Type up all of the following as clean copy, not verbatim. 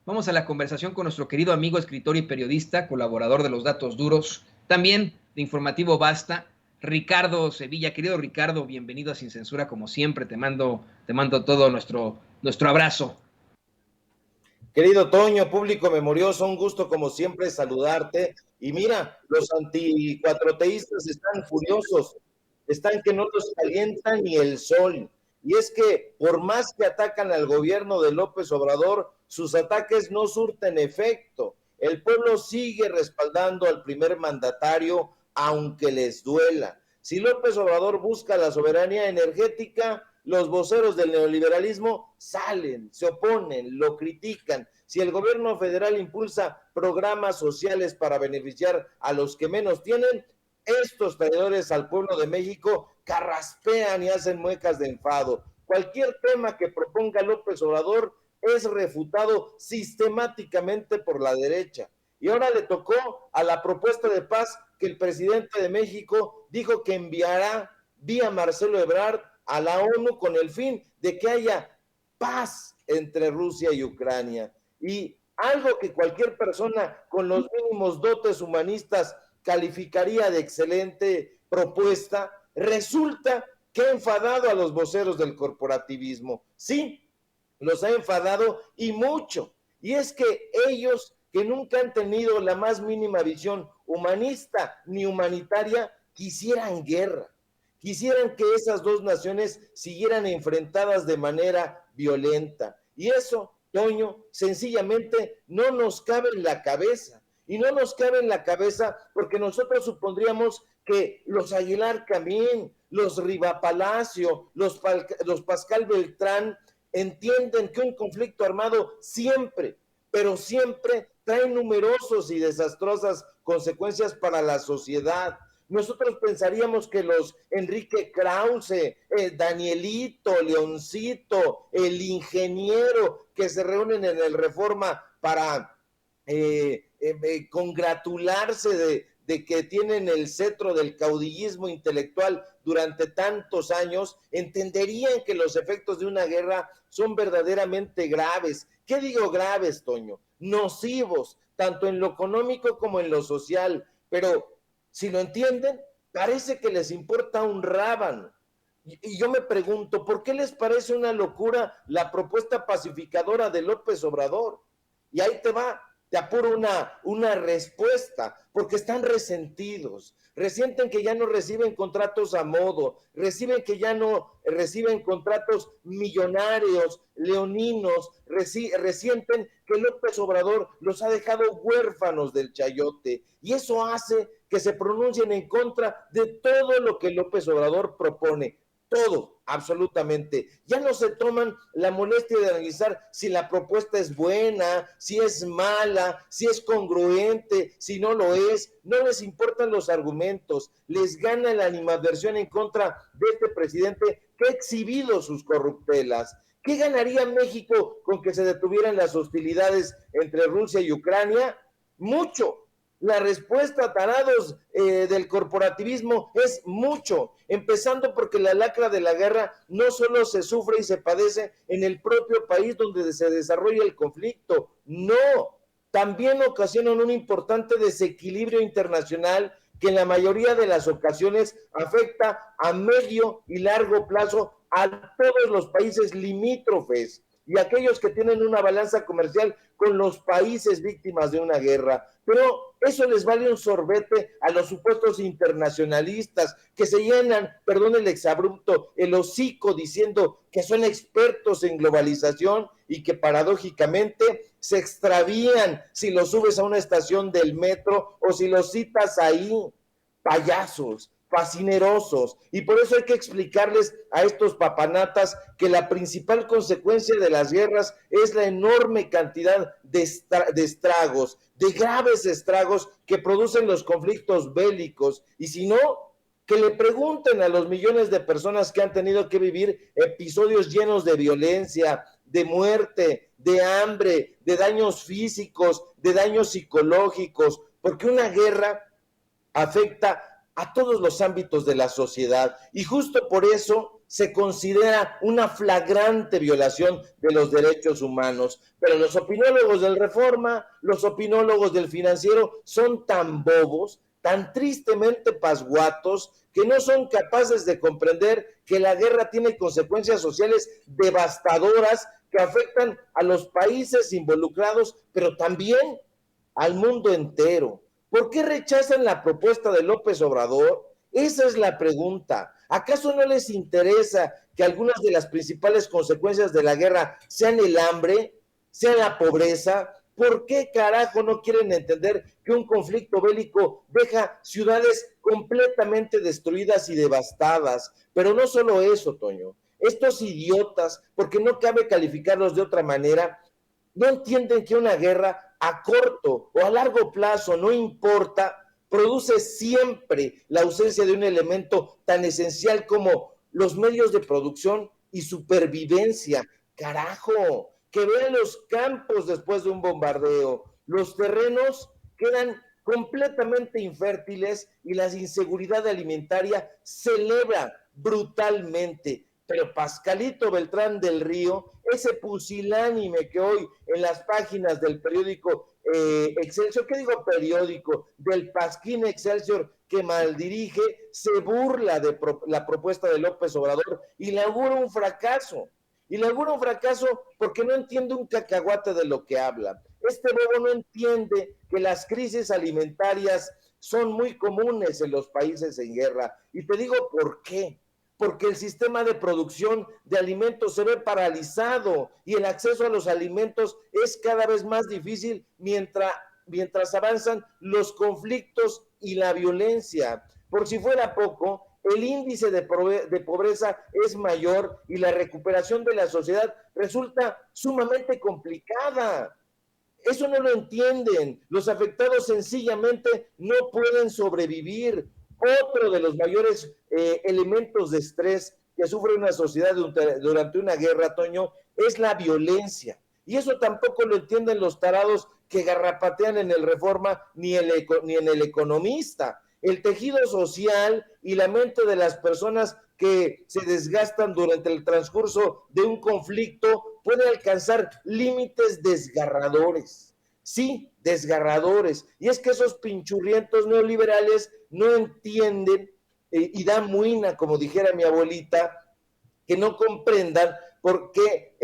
Vamos a la conversación con nuestro querido amigo, escritor y periodista, colaborador de Los Datos Duros, también de Informativo Basta, Ricardo Sevilla. Querido Ricardo, bienvenido a Sin Censura, como siempre, te mando todo nuestro abrazo. Querido Toño, público memorioso, un gusto como siempre saludarte. Y mira, los anticuatroteístas están furiosos, están que no los calienta ni el sol. Y es que por más que atacan al gobierno de López Obrador, sus ataques no surten efecto. El pueblo sigue respaldando al primer mandatario, aunque les duela. Si López Obrador busca la soberanía energética, los voceros del neoliberalismo salen, se oponen, lo critican. Si el gobierno federal impulsa programas sociales para beneficiar a los que menos tienen, estos traidores al pueblo de México carraspean y hacen muecas de enfado. Cualquier tema que proponga López Obrador es refutado sistemáticamente por la derecha. Y ahora le tocó a la propuesta de paz que el presidente de México dijo que enviará vía Marcelo Ebrard a la ONU con el fin de que haya paz entre Rusia y Ucrania. Y algo que cualquier persona con los mínimos dotes humanistas calificaría de excelente propuesta, resulta que ha enfadado a los voceros del corporativismo. Sí, los ha enfadado y mucho. Y es que ellos, que nunca han tenido la más mínima visión humanista ni humanitaria, quisieran guerra. Quisieran que esas dos naciones siguieran enfrentadas de manera violenta. Y eso, Toño, sencillamente no nos cabe en la cabeza. Y no nos cabe en la cabeza porque nosotros supondríamos que los Aguilar Camín, los Riva Palacio, los Pascal Beltrán entienden que un conflicto armado siempre, pero siempre trae numerosos y desastrosas consecuencias para la sociedad. Nosotros pensaríamos que los Enrique Krause, Danielito, Leoncito, el ingeniero que se reúnen en el Reforma para congratularse de que tienen el cetro del caudillismo intelectual durante tantos años, entenderían que los efectos de una guerra son verdaderamente graves. ¿Qué digo graves, Toño? Nocivos, tanto en lo económico como en lo social, pero si lo entienden, parece que les importa un rábano. Y yo me pregunto, ¿por qué les parece una locura la propuesta pacificadora de López Obrador? Y ahí te va, te apuro una respuesta, porque están resentidos, resienten que ya no reciben contratos a modo, reciben que ya no reciben contratos millonarios, leoninos, resienten que López Obrador los ha dejado huérfanos del chayote, y eso hace que se pronuncien en contra de todo lo que López Obrador propone. Todo, absolutamente. Ya no se toman la molestia de analizar si la propuesta es buena, si es mala, si es congruente, si no lo es. No les importan los argumentos. Les gana la animadversión en contra de este presidente que ha exhibido sus corruptelas. ¿Qué ganaría México con que se detuvieran las hostilidades entre Rusia y Ucrania? Mucho. La respuesta, tarados, del corporativismo es mucho, empezando porque la lacra de la guerra no solo se sufre y se padece en el propio país donde se desarrolla el conflicto, no, también ocasionan un importante desequilibrio internacional que en la mayoría de las ocasiones afecta a medio y largo plazo a todos los países limítrofes y aquellos que tienen una balanza comercial con los países víctimas de una guerra. Pero eso les vale un sorbete a los supuestos internacionalistas que se llenan, perdón el exabrupto, el hocico diciendo que son expertos en globalización y que paradójicamente se extravían si los subes a una estación del metro o si los citas ahí. Payasos, fascinerosos, y por eso hay que explicarles a estos papanatas que la principal consecuencia de las guerras es la enorme cantidad de estragos, de graves estragos que producen los conflictos bélicos, y si no, que le pregunten a los millones de personas que han tenido que vivir episodios llenos de violencia, de muerte, de hambre, de daños físicos, de daños psicológicos, porque una guerra afecta a todos los ámbitos de la sociedad y justo por eso se considera una flagrante violación de los derechos humanos. Pero los opinólogos del Reforma, los opinólogos del Financiero son tan bobos, tan tristemente pasguatos, que no son capaces de comprender que la guerra tiene consecuencias sociales devastadoras que afectan a los países involucrados, pero también al mundo entero. ¿Por qué rechazan la propuesta de López Obrador? Esa es la pregunta. ¿Acaso no les interesa que algunas de las principales consecuencias de la guerra sean el hambre, sea la pobreza? ¿Por qué carajo no quieren entender que un conflicto bélico deja ciudades completamente destruidas y devastadas? Pero no solo eso, Toño. Estos idiotas, porque no cabe calificarlos de otra manera, no entienden que una guerra a corto o a largo plazo, no importa, produce siempre la ausencia de un elemento tan esencial como los medios de producción y supervivencia. Carajo, que vean los campos después de un bombardeo. Los terrenos quedan completamente infértiles y la inseguridad alimentaria se eleva brutalmente. Pero Pascalito Beltrán del Río, ese pusilánime que hoy en las páginas del periódico Excelsior, ¿qué digo periódico? Del Pasquín Excelsior que maldirige, se burla de la propuesta de López Obrador y le augura un fracaso. Y le augura un fracaso porque no entiende un cacahuate de lo que habla. Este bobo no entiende que las crisis alimentarias son muy comunes en los países en guerra. Y te digo por qué. Porque el sistema de producción de alimentos se ve paralizado y el acceso a los alimentos es cada vez más difícil mientras avanzan los conflictos y la violencia. Por si fuera poco, el índice de pobreza es mayor y la recuperación de la sociedad resulta sumamente complicada. Eso no lo entienden. Los afectados sencillamente no pueden sobrevivir. Otro de los mayores elementos de estrés que sufre una sociedad durante una guerra, Toño, es la violencia. Y eso tampoco lo entienden los tarados que garrapatean en el Reforma ni en el Economista. El tejido social y la mente de las personas que se desgastan durante el transcurso de un conflicto puede alcanzar límites desgarradores. Sí, desgarradores. Y es que esos pinchurrientos neoliberales no entienden y da muina, como dijera mi abuelita, que no comprendan por qué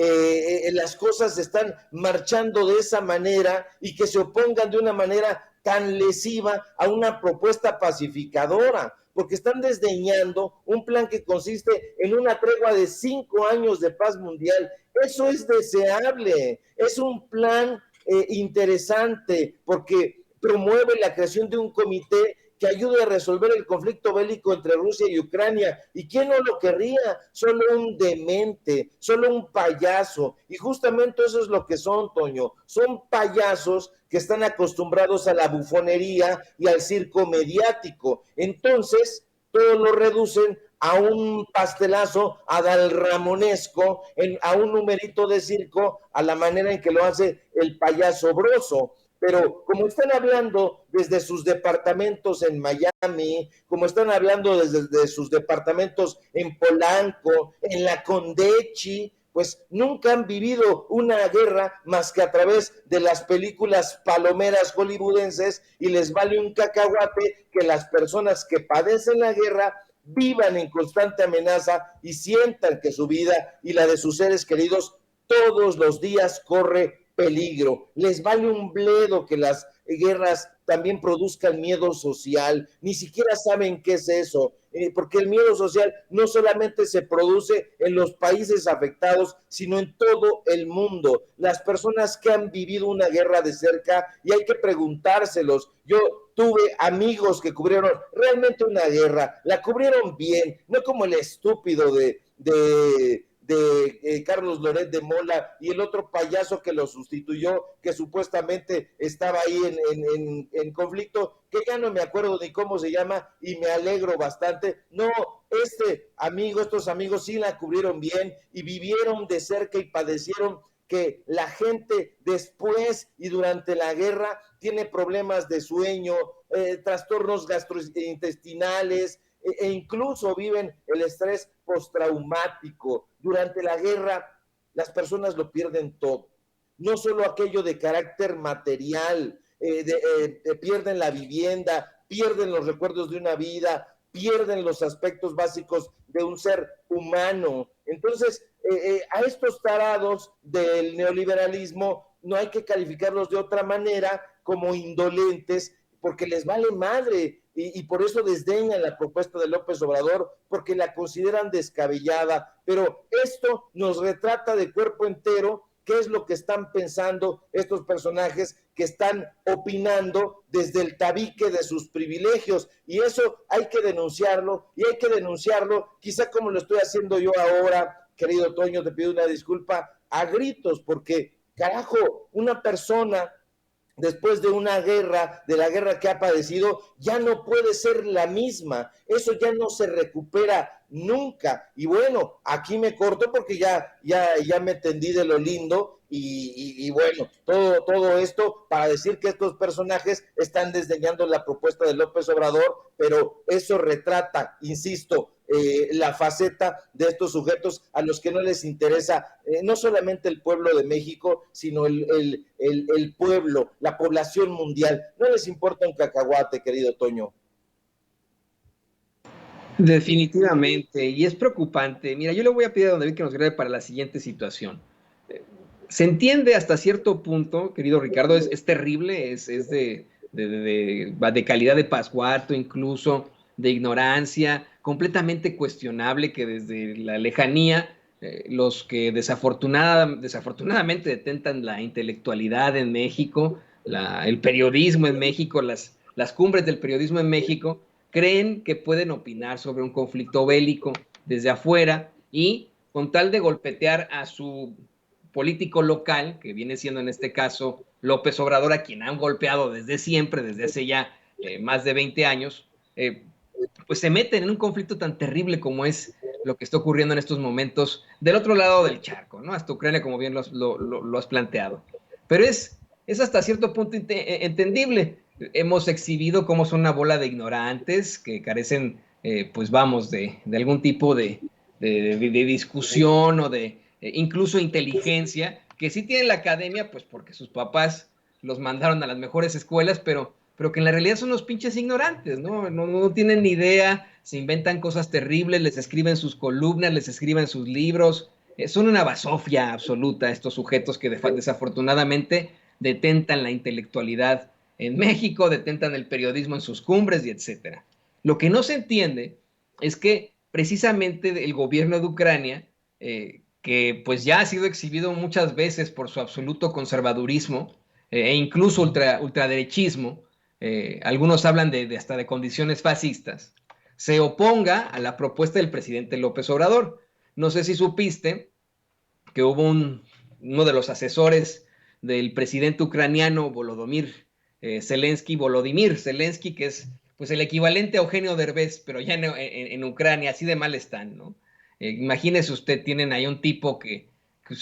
las cosas están marchando de esa manera y que se opongan de una manera tan lesiva a una propuesta pacificadora, porque están desdeñando un plan que consiste en una tregua de 5 años de paz mundial. Eso es deseable, es un plan interesante porque promueve la creación de un comité que ayude a resolver el conflicto bélico entre Rusia y Ucrania. ¿Y quién no lo querría? Solo un demente, solo un payaso. Y justamente eso es lo que son, Toño. Son payasos que están acostumbrados a la bufonería y al circo mediático. Entonces, todo lo reducen a un pastelazo adalramonesco, a un numerito de circo, a la manera en que lo hace el payaso broso. Pero como están hablando desde sus departamentos en Miami, como están hablando desde sus departamentos en Polanco, en la Condechi, pues nunca han vivido una guerra más que a través de las películas palomeras hollywoodenses y les vale un cacahuate que las personas que padecen la guerra vivan en constante amenaza y sientan que su vida y la de sus seres queridos todos los días corre peligro. Les vale un bledo que las guerras también produzcan miedo social. Ni siquiera saben qué es eso, porque el miedo social no solamente se produce en los países afectados, sino en todo el mundo. Las personas que han vivido una guerra de cerca, y hay que preguntárselos. Yo tuve amigos que cubrieron realmente una guerra, la cubrieron bien, no como el estúpido de Carlos Loret de Mola y el otro payaso que lo sustituyó, que supuestamente estaba ahí en conflicto, que ya no me acuerdo ni cómo se llama y me alegro bastante. No, estos amigos sí la cubrieron bien y vivieron de cerca y padecieron que la gente después y durante la guerra tiene problemas de sueño, trastornos gastrointestinales, e incluso viven el estrés postraumático. Durante la guerra, las personas lo pierden todo, no solo aquello de carácter material, pierden la vivienda, pierden los recuerdos de una vida, pierden los aspectos básicos de un ser humano. Entonces, a estos tarados del neoliberalismo no hay que calificarlos de otra manera como indolentes, porque les vale madre y por eso desdeñan la propuesta de López Obrador, porque la consideran descabellada. Pero esto nos retrata de cuerpo entero qué es lo que están pensando estos personajes que están opinando desde el tabique de sus privilegios, y eso hay que denunciarlo, y hay que denunciarlo, quizá como lo estoy haciendo yo ahora, querido Toño, te pido una disculpa, a gritos, porque carajo, una persona después de una guerra, de la guerra que ha padecido, ya no puede ser la misma, eso ya no se recupera nunca. Y bueno, aquí me corto porque ya me tendí de lo lindo y bueno, todo esto para decir que estos personajes están desdeñando la propuesta de López Obrador, pero eso retrata, insisto, la faceta de estos sujetos a los que no les interesa no solamente el pueblo de México, sino el pueblo, la población mundial. No les importa un cacahuate, querido Toño. Definitivamente, y es preocupante. Mira, yo le voy a pedir a don David que nos grabe para la siguiente situación. Se entiende hasta cierto punto, querido Ricardo, es terrible, es de calidad de pascuarto, incluso de ignorancia, completamente cuestionable que desde la lejanía los que desafortunadamente detentan la intelectualidad en México, el periodismo en México, las cumbres del periodismo en México, creen que pueden opinar sobre un conflicto bélico desde afuera y con tal de golpetear a su político local, que viene siendo en este caso López Obrador, a quien han golpeado desde siempre, desde hace ya más de 20 años, pues se meten en un conflicto tan terrible como es lo que está ocurriendo en estos momentos del otro lado del charco, ¿no? Hasta Ucrania, como bien lo has planteado. Pero es hasta cierto punto entendible. Hemos exhibido cómo son una bola de ignorantes que carecen, pues vamos, de algún tipo de discusión o de incluso inteligencia, que sí tienen la academia, pues porque sus papás los mandaron a las mejores escuelas, pero que en la realidad son unos pinches ignorantes, ¿no? No tienen ni idea, se inventan cosas terribles, les escriben sus columnas, les escriben sus libros, son una basofia absoluta estos sujetos que desafortunadamente detentan la intelectualidad en México, detentan el periodismo en sus cumbres y etcétera. Lo que no se entiende es que precisamente el gobierno de Ucrania, que pues ya ha sido exhibido muchas veces por su absoluto conservadurismo e incluso ultraderechismo, algunos hablan hasta de condiciones fascistas, se oponga a la propuesta del presidente López Obrador. No sé si supiste que hubo uno de los asesores del presidente ucraniano Volodymyr Zelensky, que es pues el equivalente a Eugenio Derbez, pero ya en Ucrania, así de mal están, ¿no? Imagínese usted, tienen ahí un tipo que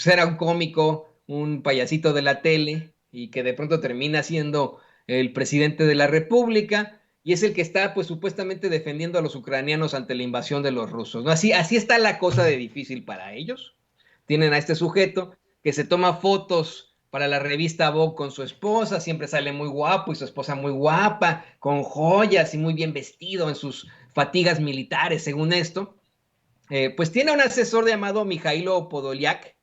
era un cómico, un payasito de la tele, y que de pronto termina siendo el presidente de la República, y es el que está, pues, supuestamente defendiendo a los ucranianos ante la invasión de los rusos, ¿no? Así está la cosa de difícil para ellos. Tienen a este sujeto que se toma fotos para la revista Vogue con su esposa, siempre sale muy guapo y su esposa muy guapa, con joyas y muy bien vestido en sus fatigas militares, según esto. Pues tiene un asesor llamado Mijailo Podolyak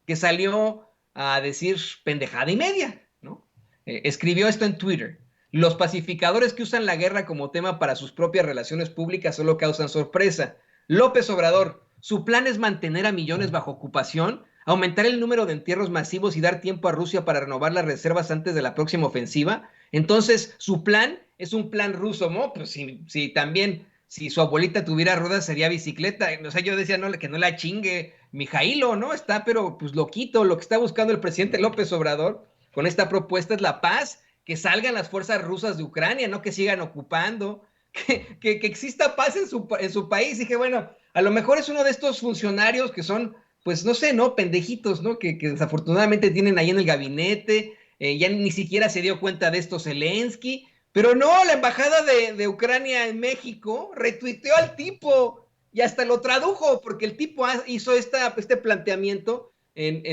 que salió a decir pendejada y media, ¿no? Escribió esto en Twitter. Los pacificadores que usan la guerra como tema para sus propias relaciones públicas solo causan sorpresa. López Obrador, su plan es mantener a millones bajo ocupación, aumentar el número de entierros masivos y dar tiempo a Rusia para renovar las reservas antes de la próxima ofensiva. Entonces, su plan es un plan ruso, ¿no? Pues si también, si su abuelita tuviera ruedas sería bicicleta. O sea, yo decía que no la chingue Mijailo, ¿no? Está, pero pues loquito. Lo que está buscando el presidente López Obrador con esta propuesta es la paz, que salgan las fuerzas rusas de Ucrania, no que sigan ocupando, que exista paz en su país. Y que bueno, a lo mejor es uno de estos funcionarios que son, pues no sé, ¿no? Pendejitos, ¿no? Que desafortunadamente tienen ahí en el gabinete, ya ni siquiera se dio cuenta de esto Zelensky, Pero no, la embajada de Ucrania en México retuiteó al tipo y hasta lo tradujo, porque el tipo hizo este planteamiento en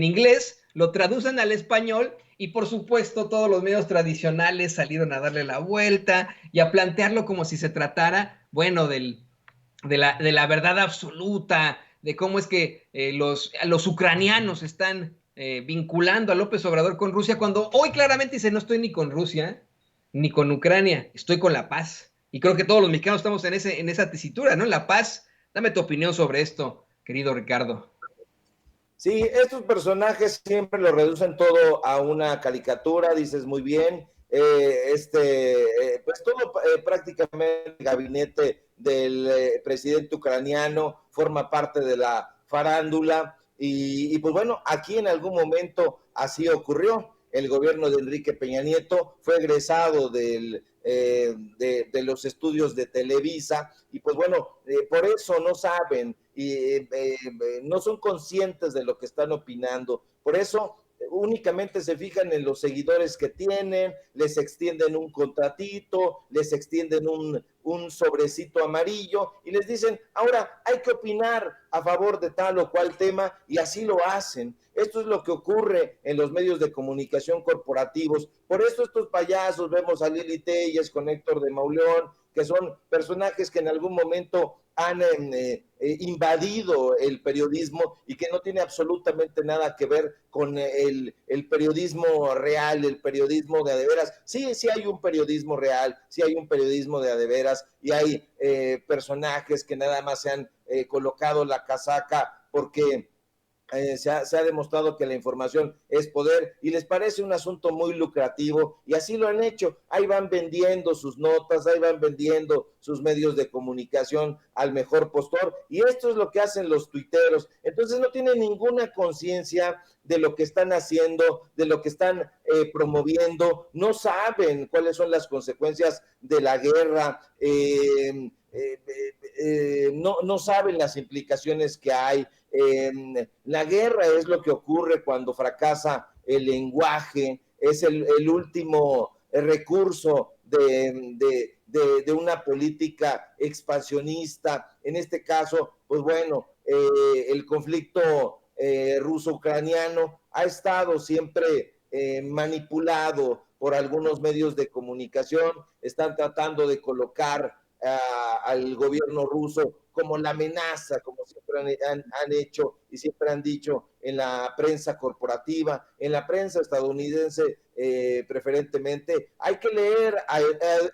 inglés, lo traducen al español y por supuesto todos los medios tradicionales salieron a darle la vuelta y a plantearlo como si se tratara, bueno, de la verdad absoluta, de cómo es que los ucranianos están vinculando a López Obrador con Rusia, cuando hoy claramente dice, no estoy ni con Rusia, ni con Ucrania, estoy con la paz. Y creo que todos los mexicanos estamos en esa tesitura, ¿no? La paz. Dame tu opinión sobre esto, querido Ricardo. Sí, estos personajes siempre lo reducen todo a una caricatura, dices muy bien. Pues todo prácticamente el gabinete del presidente ucraniano forma parte de la farándula pues bueno, aquí en algún momento así ocurrió. El gobierno de Enrique Peña Nieto fue egresado de los estudios de Televisa y pues bueno, por eso no saben no son conscientes de lo que están opinando. Por eso únicamente se fijan en los seguidores que tienen, les extienden un contratito, les extienden un sobrecito amarillo y les dicen, ahora hay que opinar a favor de tal o cual tema y así lo hacen. Esto es lo que ocurre en los medios de comunicación corporativos. Por eso estos payasos, vemos a Lili Telles con Héctor de Mauleón, que son personajes que en algún momento han invadido el periodismo y que no tiene absolutamente nada que ver con el periodismo real, el periodismo de adeveras. Sí, sí hay un periodismo real, sí hay un periodismo de adeveras y hay personajes que nada más se han colocado la casaca porque se ha demostrado que la información es poder y les parece un asunto muy lucrativo y así lo han hecho. Ahí van vendiendo sus notas, ahí van vendiendo sus medios de comunicación al mejor postor y esto es lo que hacen los tuiteros. Entonces no tienen ninguna conciencia de lo que están haciendo, de lo que están promoviendo, no saben cuáles son las consecuencias de la guerra, no saben las implicaciones que hay. La guerra es lo que ocurre cuando fracasa el lenguaje, es el último recurso de una política expansionista. En este caso, pues bueno, el conflicto ruso-ucraniano ha estado siempre manipulado por algunos medios de comunicación, están tratando de colocar al gobierno ruso como la amenaza, como siempre han hecho y siempre han dicho en la prensa corporativa, en la prensa estadounidense preferentemente. Hay que leer a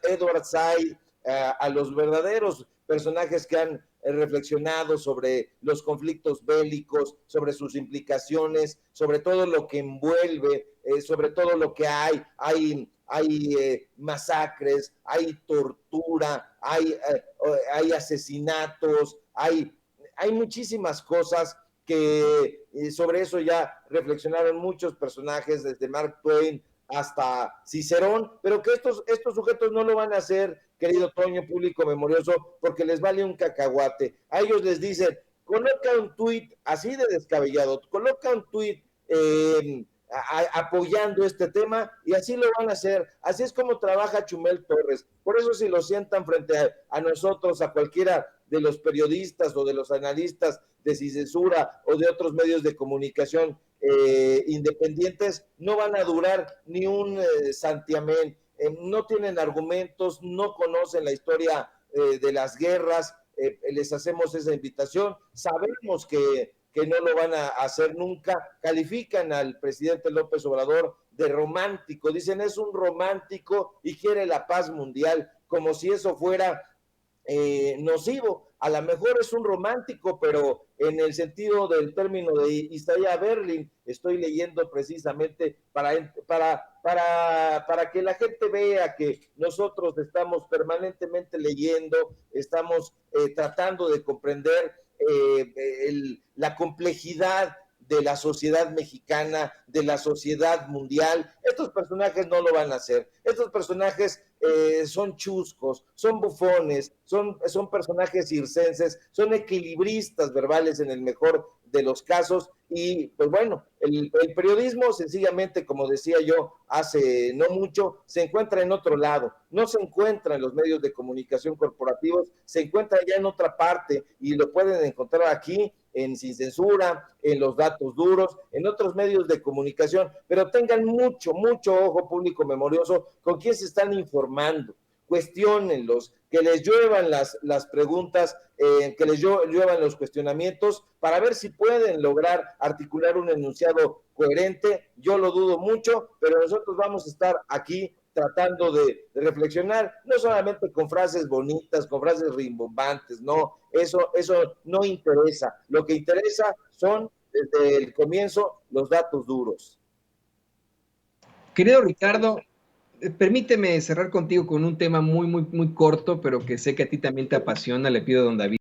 Edward Said, a los verdaderos personajes que han reflexionado sobre los conflictos bélicos, sobre sus implicaciones, sobre todo lo que envuelve, sobre todo lo que hay masacres, hay tortura, hay asesinatos, hay muchísimas cosas que sobre eso ya reflexionaron muchos personajes, desde Mark Twain hasta Cicerón, pero que estos sujetos no lo van a hacer, querido Toño, público memorioso, porque les vale un cacahuate. A ellos les dicen, coloca un tuit así de descabellado, coloca un tuit apoyando este tema y así lo van a hacer. Así es como trabaja Chumel Torres. Por eso si lo sientan frente a nosotros, a cualquiera de los periodistas o de los analistas de Censura o de otros medios de comunicación independientes, no van a durar ni un santiamén. No tienen argumentos, no conocen la historia de las guerras. Les hacemos esa invitación. Sabemos que no lo van a hacer nunca. Califican al presidente López Obrador de romántico. Dicen, es un romántico y quiere la paz mundial, como si eso fuera nocivo. A lo mejor es un romántico, pero en el sentido del término de Isaiah Berlin, estoy leyendo precisamente para que la gente vea que nosotros estamos permanentemente leyendo, estamos tratando de comprender la complejidad de la sociedad mexicana, de la sociedad mundial. Estos personajes no lo van a hacer. Estos personajes son chuscos, son bufones, son personajes circenses, son equilibristas verbales en el mejor de los casos. Y pues bueno, el periodismo sencillamente, como decía yo hace no mucho, se encuentra en otro lado, no se encuentra en los medios de comunicación corporativos, se encuentra ya en otra parte y lo pueden encontrar aquí en Sin Censura, en Los Datos Duros, en otros medios de comunicación, pero tengan mucho, mucho ojo, público memorioso, con quién se están informando, cuestiónenlos, que les lluevan las preguntas, que les lluevan los cuestionamientos, para ver si pueden lograr articular un enunciado coherente. Yo lo dudo mucho, pero nosotros vamos a estar aquí tratando de reflexionar, no solamente con frases bonitas, con frases rimbombantes, no, eso no interesa. Lo que interesa son, desde el comienzo, los datos duros. Querido Ricardo, permíteme cerrar contigo con un tema muy, muy, muy corto, pero que sé que a ti también te apasiona. Le pido a don David